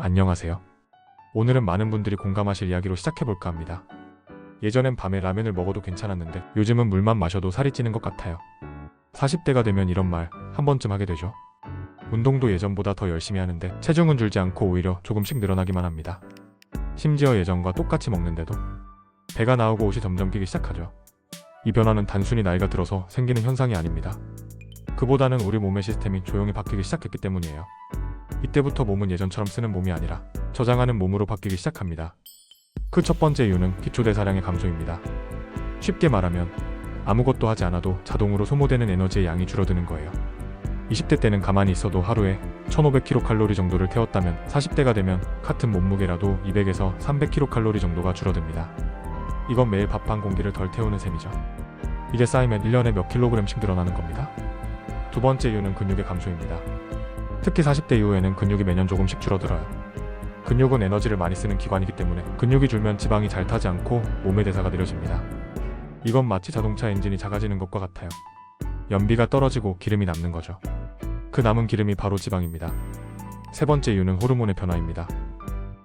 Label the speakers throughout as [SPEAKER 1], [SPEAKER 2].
[SPEAKER 1] 안녕하세요. 오늘은 많은 분들이 공감하실 이야기로 시작해볼까 합니다. 예전엔 밤에 라면을 먹어도 괜찮았는데 요즘은 물만 마셔도 살이 찌는 것 같아요. 40대가 되면 이런 말 한 번쯤 하게 되죠. 운동도 예전보다 더 열심히 하는데 체중은 줄지 않고 오히려 조금씩 늘어나기만 합니다. 심지어 예전과 똑같이 먹는데도 배가 나오고 옷이 점점 끼기 시작하죠. 이 변화는 단순히 나이가 들어서 생기는 현상이 아닙니다. 그보다는 우리 몸의 시스템이 조용히 바뀌기 시작했기 때문이에요. 이때부터 몸은 예전처럼 쓰는 몸이 아니라 저장하는 몸으로 바뀌기 시작합니다. 그 첫 번째 이유는 기초대사량의 감소입니다. 쉽게 말하면 아무것도 하지 않아도 자동으로 소모되는 에너지의 양이 줄어드는 거예요. 20대 때는 가만히 있어도 하루에 1500kcal 정도를 태웠다면 40대가 되면 같은 몸무게라도 200에서 300kcal 정도가 줄어듭니다. 이건 매일 밥 한 공기를 덜 태우는 셈이죠. 이게 쌓이면 1년에 몇 킬로그램씩 늘어나는 겁니다. 두 번째 이유는 근육의 감소입니다. 특히 40대 이후에는 근육이 매년 조금씩 줄어들어요. 근육은 에너지를 많이 쓰는 기관이기 때문에 근육이 줄면 지방이 잘 타지 않고 몸의 대사가 느려집니다. 이건 마치 자동차 엔진이 작아지는 것과 같아요. 연비가 떨어지고 기름이 남는 거죠. 그 남은 기름이 바로 지방입니다. 세 번째 이유는 호르몬의 변화입니다.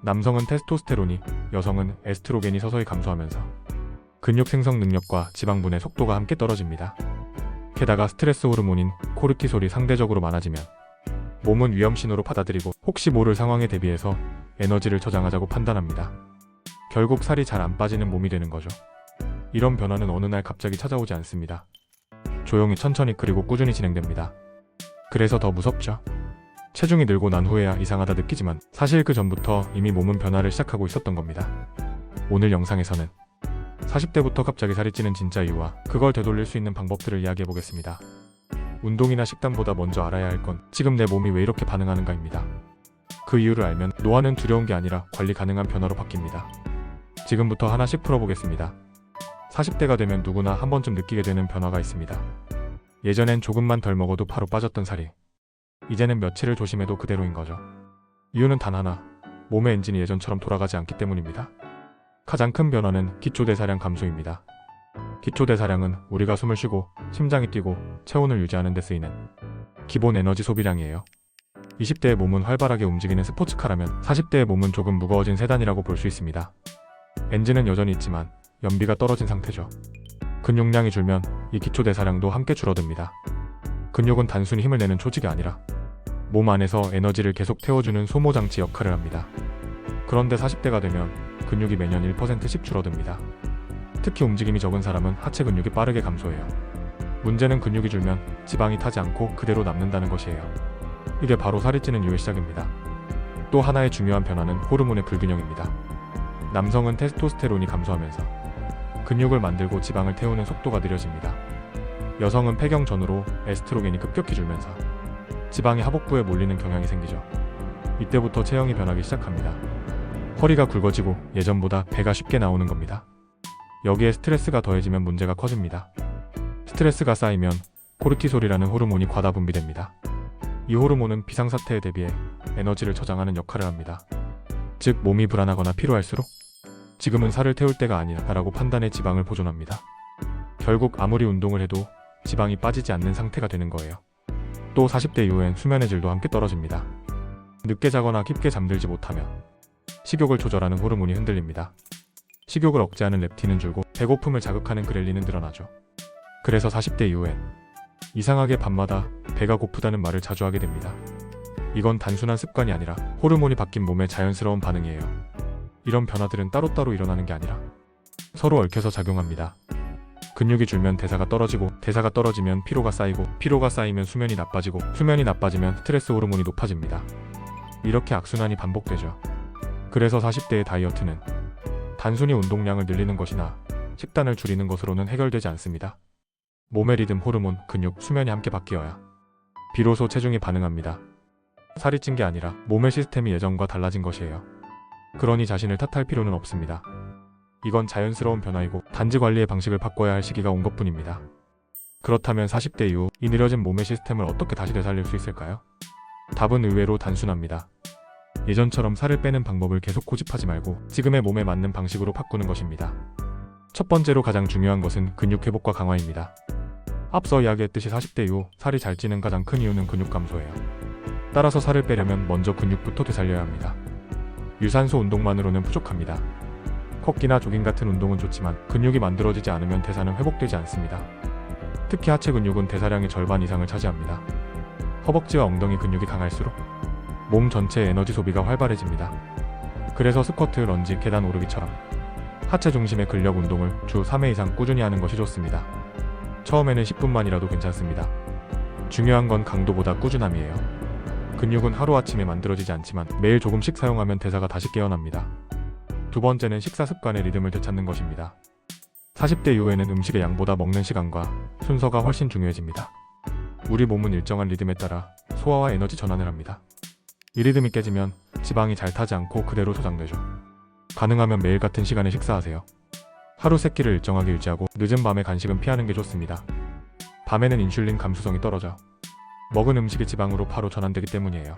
[SPEAKER 1] 남성은 테스토스테론이, 여성은 에스트로겐이 서서히 감소하면서 근육 생성 능력과 지방 분해 속도가 함께 떨어집니다. 게다가 스트레스 호르몬인 코르티솔이 상대적으로 많아지면 몸은 위험 신호로 받아들이고 혹시 모를 상황에 대비해서 에너지를 저장하자고 판단합니다. 결국 살이 잘 안 빠지는 몸이 되는 거죠. 이런 변화는 어느 날 갑자기 찾아오지 않습니다. 조용히 천천히 그리고 꾸준히 진행됩니다. 그래서 더 무섭죠. 체중이 늘고 난 후에야 이상하다 느끼지만 사실 그 전부터 이미 몸은 변화를 시작하고 있었던 겁니다. 오늘 영상에서는 40대부터 갑자기 살이 찌는 진짜 이유와 그걸 되돌릴 수 있는 방법들을 이야기해보겠습니다. 운동이나 식단보다 먼저 알아야 할 건 지금 내 몸이 왜 이렇게 반응하는가입니다. 그 이유를 알면 노화는 두려운 게 아니라 관리 가능한 변화로 바뀝니다. 지금부터 하나씩 풀어보겠습니다. 40대가 되면 누구나 한 번쯤 느끼게 되는 변화가 있습니다. 예전엔 조금만 덜 먹어도 바로 빠졌던 살이 이제는 며칠을 조심해도 그대로인 거죠. 이유는 단 하나, 몸의 엔진이 예전처럼 돌아가지 않기 때문입니다. 가장 큰 변화는 기초대사량 감소입니다. 기초대사량은 우리가 숨을 쉬고 심장이 뛰고 체온을 유지하는 데 쓰이는 기본 에너지 소비량이에요. 20대의 몸은 활발하게 움직이는 스포츠카라면 40대의 몸은 조금 무거워진 세단이라고 볼 수 있습니다. 엔진은 여전히 있지만 연비가 떨어진 상태죠. 근육량이 줄면 이 기초대사량도 함께 줄어듭니다. 근육은 단순히 힘을 내는 조직이 아니라 몸 안에서 에너지를 계속 태워주는 소모장치 역할을 합니다. 그런데 40대가 되면 근육이 매년 1%씩 줄어듭니다. 특히 움직임이 적은 사람은 하체 근육이 빠르게 감소해요. 문제는 근육이 줄면 지방이 타지 않고 그대로 남는다는 것이에요. 이게 바로 살이 찌는 이유의 시작입니다. 또 하나의 중요한 변화는 호르몬의 불균형입니다. 남성은 테스토스테론이 감소하면서 근육을 만들고 지방을 태우는 속도가 느려집니다. 여성은 폐경 전후로 에스트로겐이 급격히 줄면서 지방이 하복부에 몰리는 경향이 생기죠. 이때부터 체형이 변하기 시작합니다. 허리가 굵어지고 예전보다 배가 쉽게 나오는 겁니다. 여기에 스트레스가 더해지면 문제가 커집니다. 스트레스가 쌓이면 코르티솔이라는 호르몬이 과다 분비됩니다. 이 호르몬은 비상사태에 대비해 에너지를 저장하는 역할을 합니다. 즉 몸이 불안하거나 피로할수록 지금은 살을 태울 때가 아니라고 판단해 지방을 보존합니다. 결국 아무리 운동을 해도 지방이 빠지지 않는 상태가 되는 거예요. 또 40대 이후엔 수면의 질도 함께 떨어집니다. 늦게 자거나 깊게 잠들지 못하면 식욕을 조절하는 호르몬이 흔들립니다. 식욕을 억제하는 렙틴은 줄고 배고픔을 자극하는 그렐린은 늘어나죠. 그래서 40대 이후엔 이상하게 밤마다 배가 고프다는 말을 자주 하게 됩니다. 이건 단순한 습관이 아니라 호르몬이 바뀐 몸의 자연스러운 반응이에요. 이런 변화들은 따로따로 일어나는 게 아니라 서로 얽혀서 작용합니다. 근육이 줄면 대사가 떨어지고 대사가 떨어지면 피로가 쌓이고 피로가 쌓이면 수면이 나빠지고 수면이 나빠지면 스트레스 호르몬이 높아집니다. 이렇게 악순환이 반복되죠. 그래서 40대의 다이어트는 단순히 운동량을 늘리는 것이나 식단을 줄이는 것으로는 해결되지 않습니다. 몸의 리듬, 호르몬, 근육, 수면이 함께 바뀌어야 비로소 체중이 반응합니다. 살이 찐 게 아니라 몸의 시스템이 예전과 달라진 것이에요. 그러니 자신을 탓할 필요는 없습니다. 이건 자연스러운 변화이고 단지 관리의 방식을 바꿔야 할 시기가 온 것뿐입니다. 그렇다면 40대 이후 이 느려진 몸의 시스템을 어떻게 다시 되살릴 수 있을까요? 답은 의외로 단순합니다. 예전처럼 살을 빼는 방법을 계속 고집하지 말고 지금의 몸에 맞는 방식으로 바꾸는 것입니다. 첫 번째로 가장 중요한 것은 근육 회복과 강화입니다. 앞서 이야기했듯이 40대 이후 살이 잘 찌는 가장 큰 이유는 근육 감소예요. 따라서 살을 빼려면 먼저 근육부터 되살려야 합니다. 유산소 운동만으로는 부족합니다. 걷기나 조깅 같은 운동은 좋지만 근육이 만들어지지 않으면 대사는 회복되지 않습니다. 특히 하체 근육은 대사량의 절반 이상을 차지합니다. 허벅지와 엉덩이 근육이 강할수록 몸 전체의 에너지 소비가 활발해집니다. 그래서 스쿼트, 런지, 계단 오르기처럼 하체 중심의 근력 운동을 주 3회 이상 꾸준히 하는 것이 좋습니다. 처음에는 10분만이라도 괜찮습니다. 중요한 건 강도보다 꾸준함이에요. 근육은 하루아침에 만들어지지 않지만 매일 조금씩 사용하면 대사가 다시 깨어납니다. 두 번째는 식사 습관의 리듬을 되찾는 것입니다. 40대 이후에는 음식의 양보다 먹는 시간과 순서가 훨씬 중요해집니다. 우리 몸은 일정한 리듬에 따라 소화와 에너지 전환을 합니다. 이 리듬이 깨지면 지방이 잘 타지 않고 그대로 소장되죠. 가능하면 매일 같은 시간에 식사하세요. 하루 3끼를 일정하게 유지하고 늦은 밤에 간식은 피하는 게 좋습니다. 밤에는 인슐린 감수성이 떨어져 먹은 음식이 지방으로 바로 전환되기 때문이에요.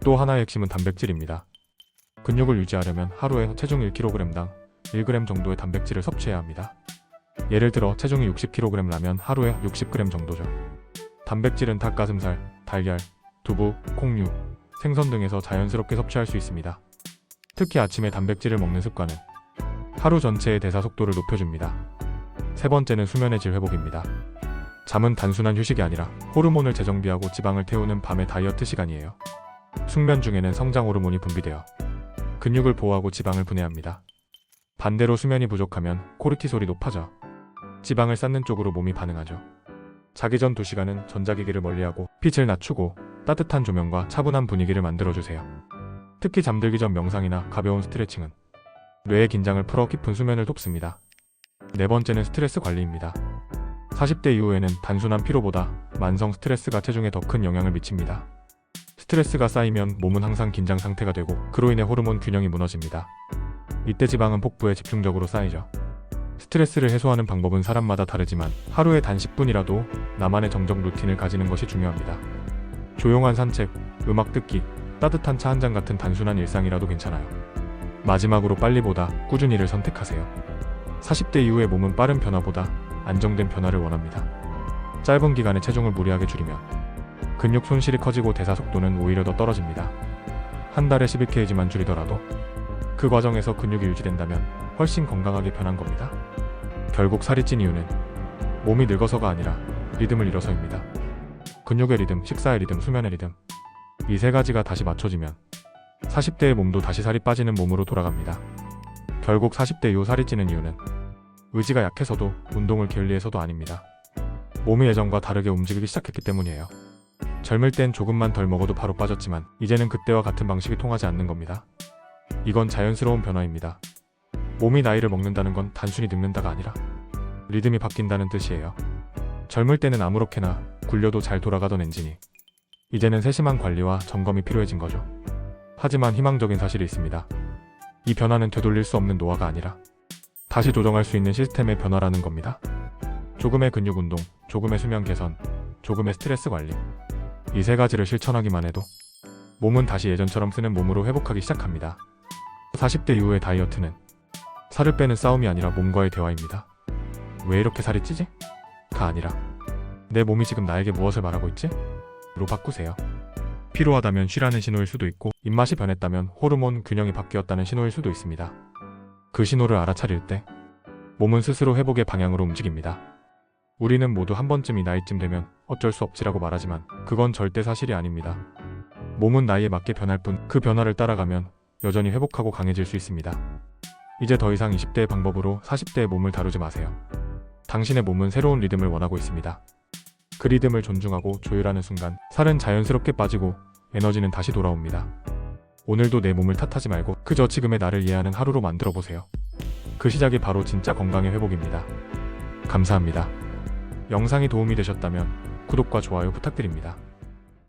[SPEAKER 1] 또 하나의 핵심은 단백질입니다. 근육을 유지하려면 하루에 체중 1kg당 1g 정도의 단백질을 섭취해야 합니다. 예를 들어 체중이 60kg라면 하루에 60g 정도죠. 단백질은 닭가슴살, 달걀, 두부, 콩류, 생선 등에서 자연스럽게 섭취할 수 있습니다. 특히 아침에 단백질을 먹는 습관은 하루 전체의 대사 속도를 높여줍니다. 세 번째는 수면의 질 회복입니다. 잠은 단순한 휴식이 아니라 호르몬을 재정비하고 지방을 태우는 밤의 다이어트 시간이에요. 숙면 중에는 성장 호르몬이 분비되어 근육을 보호하고 지방을 분해합니다. 반대로 수면이 부족하면 코르티솔이 높아져 지방을 쌓는 쪽으로 몸이 반응하죠. 자기 전 2시간은 전자기기를 멀리하고 빛을 낮추고 따뜻한 조명과 차분한 분위기를 만들어주세요. 특히 잠들기 전 명상이나 가벼운 스트레칭은 뇌의 긴장을 풀어 깊은 수면을 돕습니다. 네 번째는 스트레스 관리입니다. 40대 이후에는 단순한 피로보다 만성 스트레스가 체중에 더 큰 영향을 미칩니다. 스트레스가 쌓이면 몸은 항상 긴장 상태가 되고 그로 인해 호르몬 균형이 무너집니다. 이때 지방은 복부에 집중적으로 쌓이죠. 스트레스를 해소하는 방법은 사람마다 다르지만 하루에 단 10분이라도 나만의 정적 루틴을 가지는 것이 중요합니다. 조용한 산책, 음악 듣기, 따뜻한 차 한 잔 같은 단순한 일상이라도 괜찮아요. 마지막으로 빨리보다 꾸준히를 선택하세요. 40대 이후의 몸은 빠른 변화보다 안정된 변화를 원합니다. 짧은 기간에 체중을 무리하게 줄이면 근육 손실이 커지고 대사 속도는 오히려 더 떨어집니다. 한 달에 11kg만 줄이더라도 그 과정에서 근육이 유지된다면 훨씬 건강하게 변한 겁니다. 결국 살이 찐 이유는 몸이 늙어서가 아니라 리듬을 잃어서입니다. 근육의 리듬, 식사의 리듬, 수면의 리듬, 이 세 가지가 다시 맞춰지면 40대의 몸도 다시 살이 빠지는 몸으로 돌아갑니다. 결국 40대 이후 살이 찌는 이유는 의지가 약해서도 운동을 게을리해서도 아닙니다. 몸이 예전과 다르게 움직이기 시작했기 때문이에요. 젊을 땐 조금만 덜 먹어도 바로 빠졌지만 이제는 그때와 같은 방식이 통하지 않는 겁니다. 이건 자연스러운 변화입니다. 몸이 나이를 먹는다는 건 단순히 늙는다가 아니라 리듬이 바뀐다는 뜻이에요. 젊을 때는 아무렇게나 굴려도 잘 돌아가던 엔진이 이제는 세심한 관리와 점검이 필요해진 거죠. 하지만 희망적인 사실이 있습니다. 이 변화는 되돌릴 수 없는 노화가 아니라 다시 조정할 수 있는 시스템의 변화라는 겁니다. 조금의 근육 운동, 조금의 수면 개선, 조금의 스트레스 관리, 이 세 가지를 실천하기만 해도 몸은 다시 예전처럼 쓰는 몸으로 회복하기 시작합니다. 40대 이후의 다이어트는 살을 빼는 싸움이 아니라 몸과의 대화입니다. 왜 이렇게 살이 찌지? 가 아니라 내 몸이 지금 나에게 무엇을 말하고 있지? 로 바꾸세요. 피로하다면 쉬라는 신호일 수도 있고 입맛이 변했다면 호르몬 균형이 바뀌었다는 신호일 수도 있습니다. 그 신호를 알아차릴 때 몸은 스스로 회복의 방향으로 움직입니다. 우리는 모두 한 번쯤 이 나이쯤 되면 어쩔 수 없지라고 말하지만 그건 절대 사실이 아닙니다. 몸은 나이에 맞게 변할 뿐 그 변화를 따라가면 여전히 회복하고 강해질 수 있습니다. 이제 더 이상 20대의 방법으로 40대의 몸을 다루지 마세요. 당신의 몸은 새로운 리듬을 원하고 있습니다. 그 리듬을 존중하고 조율하는 순간 살은 자연스럽게 빠지고 에너지는 다시 돌아옵니다. 오늘도 내 몸을 탓하지 말고 그저 지금의 나를 이해하는 하루로 만들어 보세요. 그 시작이 바로 진짜 건강의 회복입니다. 감사합니다. 영상이 도움이 되셨다면 구독과 좋아요 부탁드립니다.